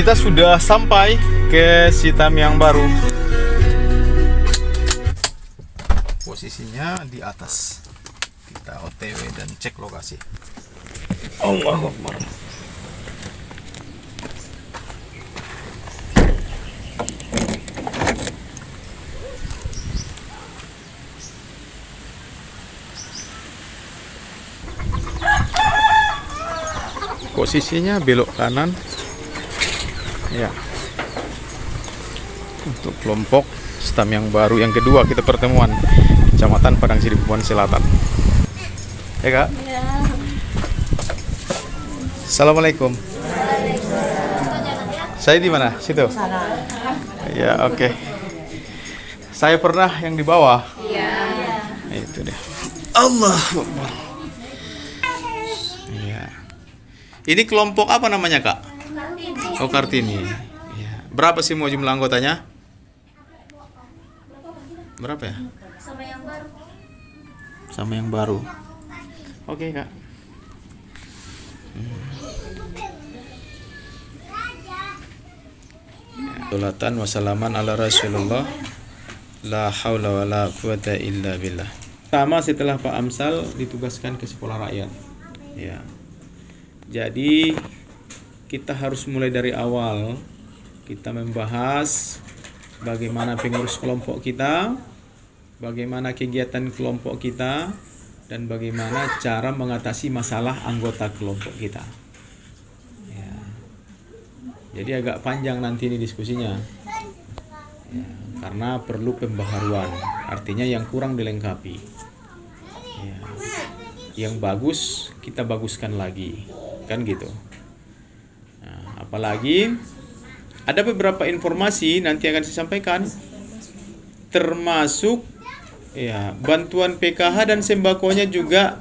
Kita sudah sampai ke Sitam yang baru. Posisinya di atas. Kita OTW dan cek lokasi. Allahu Akbar. Posisinya belok kanan ya, untuk kelompok Sitam yang baru yang kedua kita pertemuan Kecamatan Padang Sidi Bubuan Selatan ya kak ya. Assalamualaikum. Saya di mana? Situ ya, oke. Saya pernah yang di bawah ya. Itu deh. Allah Akbar. Ini kelompok apa namanya kak? Oh Kartini. Ya. Berapa sih mau jumlah anggotanya? Berapa ya? Sama yang baru. Sama yang baru. Oke kak. Salatan wassalaman ala Rasulullah. La haula wala quwata illa billah. Pertama setelah Pak Amsal ditugaskan ke sekolah rakyat. Ya. Jadi kita harus mulai dari awal. Kita membahas bagaimana pengurus kelompok kita, bagaimana kegiatan kelompok kita, dan bagaimana cara mengatasi masalah anggota kelompok kita. Ya. Jadi agak panjang nanti ini diskusinya. Ya, karena perlu pembaharuan. Artinya yang kurang dilengkapi. Ya. Yang bagus kita baguskan lagi. Kan gitu. Nah, apalagi ada beberapa informasi nanti akan saya sampaikan, termasuk ya bantuan PKH dan sembakonya juga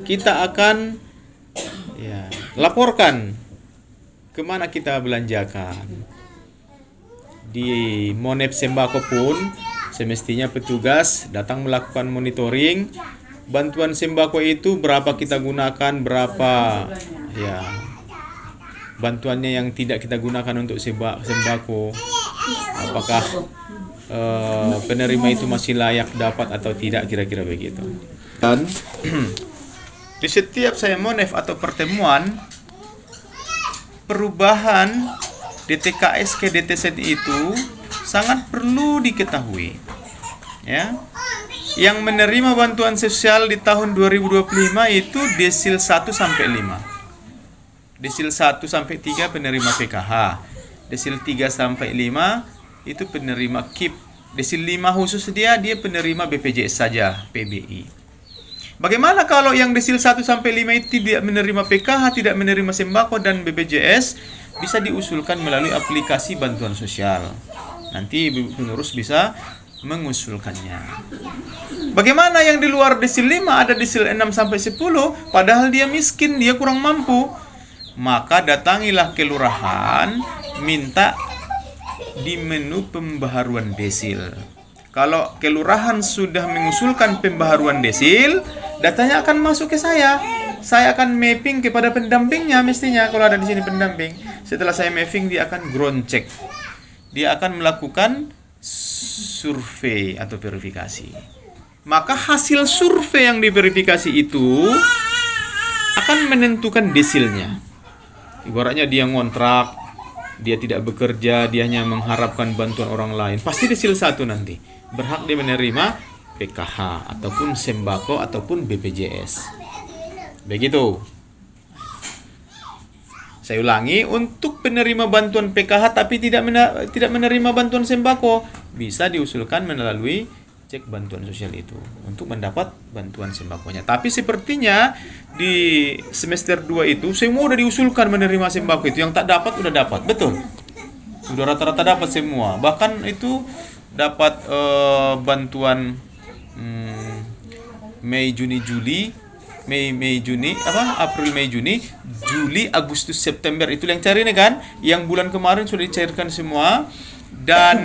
kita akan ya laporkan kemana kita belanjakan. Di Monep Sembako pun semestinya petugas datang melakukan monitoring. Bantuan sembako itu berapa kita gunakan, berapa ya bantuannya yang tidak kita gunakan untuk sembako, apakah penerima itu masih layak dapat atau tidak, kira-kira begitu. Dan di setiap saya monef atau pertemuan, perubahan DTKS ke DTZ itu sangat perlu diketahui ya. Yang menerima bantuan sosial di tahun 2025 itu desil 1 sampai 5. Desil 1 sampai 3 penerima PKH. Desil 3 sampai 5 itu penerima KIP. Desil 5 khusus dia penerima BPJS saja, PBI. Bagaimana kalau yang desil 1 sampai 5 itu tidak menerima PKH, tidak menerima sembako dan BPJS? Bisa diusulkan melalui aplikasi bantuan sosial. Nanti pengurus bisa mengusulkannya. Bagaimana yang di luar desil 5, ada desil 6 sampai 10, padahal dia miskin, dia kurang mampu. Maka datangilah kelurahan, minta di menu pembaharuan desil. Kalau kelurahan sudah mengusulkan pembaharuan desil, datanya akan masuk ke saya. Saya akan mapping kepada pendampingnya mestinya kalau ada di sini pendamping. Setelah saya mapping, dia akan ground check. Dia akan melakukan survei atau verifikasi. Maka hasil survei yang diverifikasi itu akan menentukan desilnya. Ibaratnya dia ngontrak, dia tidak bekerja, dia hanya mengharapkan bantuan orang lain, pasti desil 1 nanti. Berhak dia menerima PKH ataupun sembako ataupun BPJS. Begitu. Saya ulangi, untuk penerima bantuan PKH tapi tidak menerima bantuan sembako, bisa diusulkan melalui cek bantuan sosial itu untuk mendapat bantuan sembakonya. Tapi sepertinya di semester 2 itu semua udah diusulkan menerima sembako itu. Yang tak dapat udah dapat, betul. Sudah rata-rata dapat semua. Bahkan itu dapat bantuan Mei, Juni, Juli, April, Mei, Juni, Juli, Agustus, September. Itu yang cari nih kan. Yang bulan kemarin sudah dicairkan semua. Dan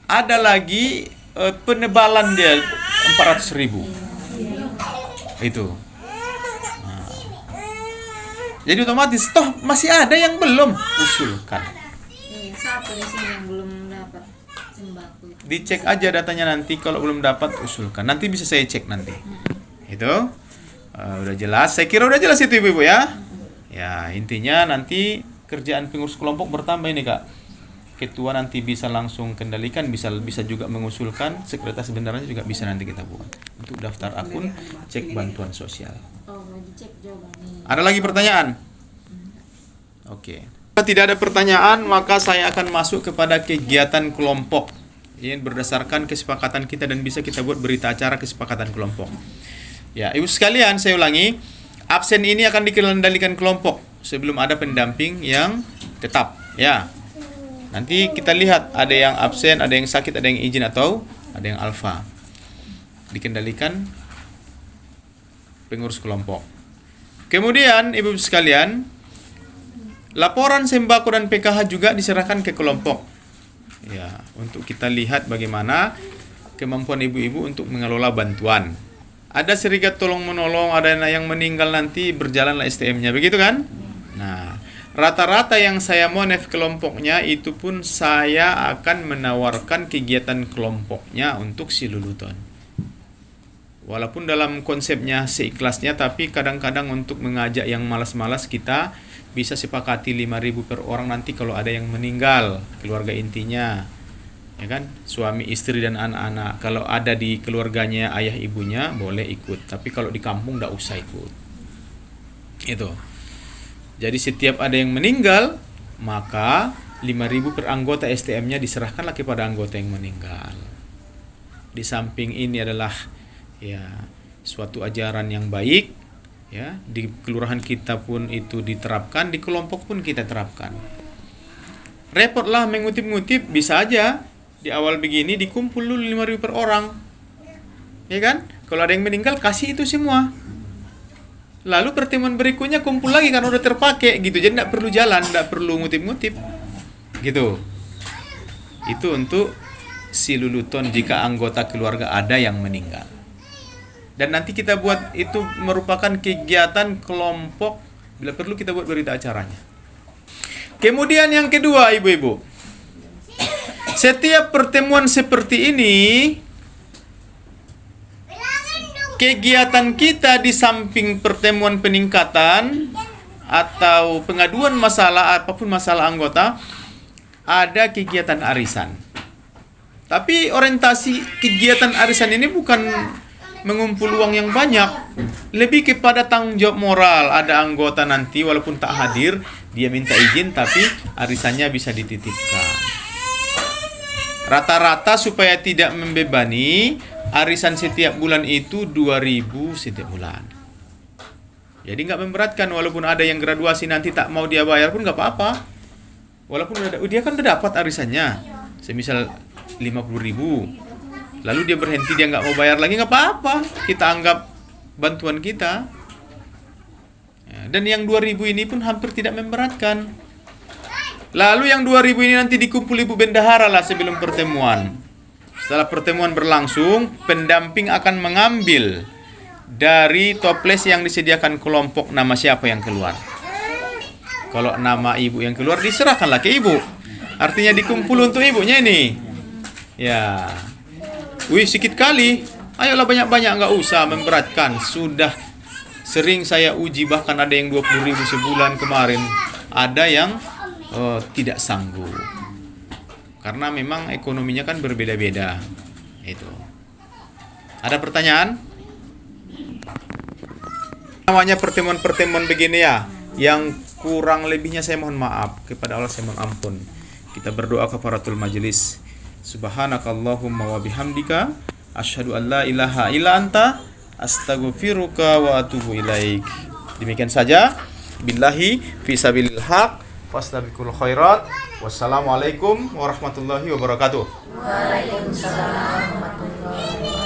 ada lagi penebalan dia 400.000. Itu. Nah. Jadi otomatis toh masih ada yang belum, usulkan. Iya, satu di sini yang belum dapat sembako. Dicek aja datanya nanti, kalau belum dapat usulkan. Nanti bisa saya cek nanti. Itu udah jelas. Saya kira udah jelas itu ibu-ibu ya. Ya intinya nanti kerjaan pengurus kelompok bertambah ini Kak. Ketua nanti bisa langsung kendalikan, bisa juga mengusulkan. Sekretaris bendarannya juga bisa nanti kita buat. Untuk daftar akun, cek bantuan sosial. Oh, mau dicek juga nih. Ada lagi pertanyaan? Oke. Jika tidak ada pertanyaan, maka saya akan masuk kepada kegiatan kelompok. Ini berdasarkan kesepakatan kita dan bisa kita buat berita acara kesepakatan kelompok. Ya, ibu sekalian, saya ulangi. Absen ini akan dikendalikan kelompok sebelum ada pendamping yang tetap. Ya. Nanti kita lihat ada yang absen, ada yang sakit, ada yang izin atau ada yang alfa. Dikendalikan pengurus kelompok. Kemudian ibu sekalian, laporan sembako dan PKH juga diserahkan ke kelompok. Ya, untuk kita lihat bagaimana kemampuan ibu-ibu untuk mengelola bantuan. Ada serikat tolong menolong, ada yang meninggal nanti berjalanlah STM-nya, begitu kan? Nah, rata-rata yang saya monef kelompoknya itu pun saya akan menawarkan kegiatan kelompoknya untuk si luluton. Walaupun dalam konsepnya seikhlasnya, tapi kadang-kadang untuk mengajak yang malas-malas kita bisa sepakati 5.000 per orang nanti kalau ada yang meninggal, keluarga intinya. Ya kan? Suami, istri dan anak-anak. Kalau ada di keluarganya ayah ibunya boleh ikut, tapi kalau di kampung enggak usah ikut. Itu. Jadi setiap ada yang meninggal, maka 5.000 per anggota STM-nya diserahkanlah kepada anggota yang meninggal. Di samping ini adalah ya suatu ajaran yang baik, ya, di kelurahan kita pun itu diterapkan, di kelompok pun kita terapkan. Repotlah mengutip-ngutip, bisa aja di awal begini dikumpul dulu 5.000 per orang. Ya kan? Kalau ada yang meninggal kasih itu semua. Lalu pertemuan berikutnya kumpul lagi karena udah terpakai gitu. Jadi tidak perlu jalan, tidak perlu ngutip-ngutip. Gitu. Itu untuk si luluton jika anggota keluarga ada yang meninggal. Dan nanti kita buat itu merupakan kegiatan kelompok, bila perlu kita buat berita acaranya. Kemudian yang kedua, ibu-ibu, setiap pertemuan seperti ini, kegiatan kita di samping pertemuan peningkatan atau pengaduan masalah, apapun masalah anggota, ada kegiatan arisan. Tapi orientasi kegiatan arisan ini bukan mengumpul uang yang banyak, lebih kepada tanggung jawab moral. Ada anggota nanti walaupun tak hadir, dia minta izin tapi arisannya bisa dititipkan. Rata-rata supaya tidak membebani, arisan setiap bulan itu 2.000 setiap bulan. Jadi nggak memberatkan, walaupun ada yang graduasi nanti tak mau dia bayar pun nggak apa-apa. Walaupun dia kan udah dapat arisannya, semisal 50.000. Lalu dia berhenti, dia nggak mau bayar lagi, nggak apa-apa. Kita anggap bantuan kita. Dan yang 2.000 ini pun hampir tidak memberatkan. Lalu yang 2.000 ini nanti dikumpul ibu bendahara lah sebelum pertemuan. Setelah pertemuan berlangsung, pendamping akan mengambil dari toples yang disediakan kelompok nama siapa yang keluar. Kalau nama ibu yang keluar diserahkanlah ke ibu. Artinya dikumpul untuk ibunya ini. Ya. Wih, sikit kali. Ayolah banyak-banyak, nggak usah memberatkan. Sudah sering saya uji, bahkan ada yang 20.000 sebulan kemarin. Ada yang tidak sanggup. Karena memang ekonominya kan berbeda-beda. Itu. Ada pertanyaan? Namanya pertemuan-pertemuan begini ya, yang kurang lebihnya saya mohon maaf, kepada Allah saya mohon ampun. Kita berdoa kafaratul majelis. Subhanakallahumma wa bihamdika asyhadu an la ilaha illa anta astaghfiruka wa atubu ilaik. Demikian saja. Billahi fi sabilil haq fastabiqul khairat. Wassalamualaikum warahmatullahi wabarakatuh. Waalaikumsalam warahmatullahi wabarakatuh.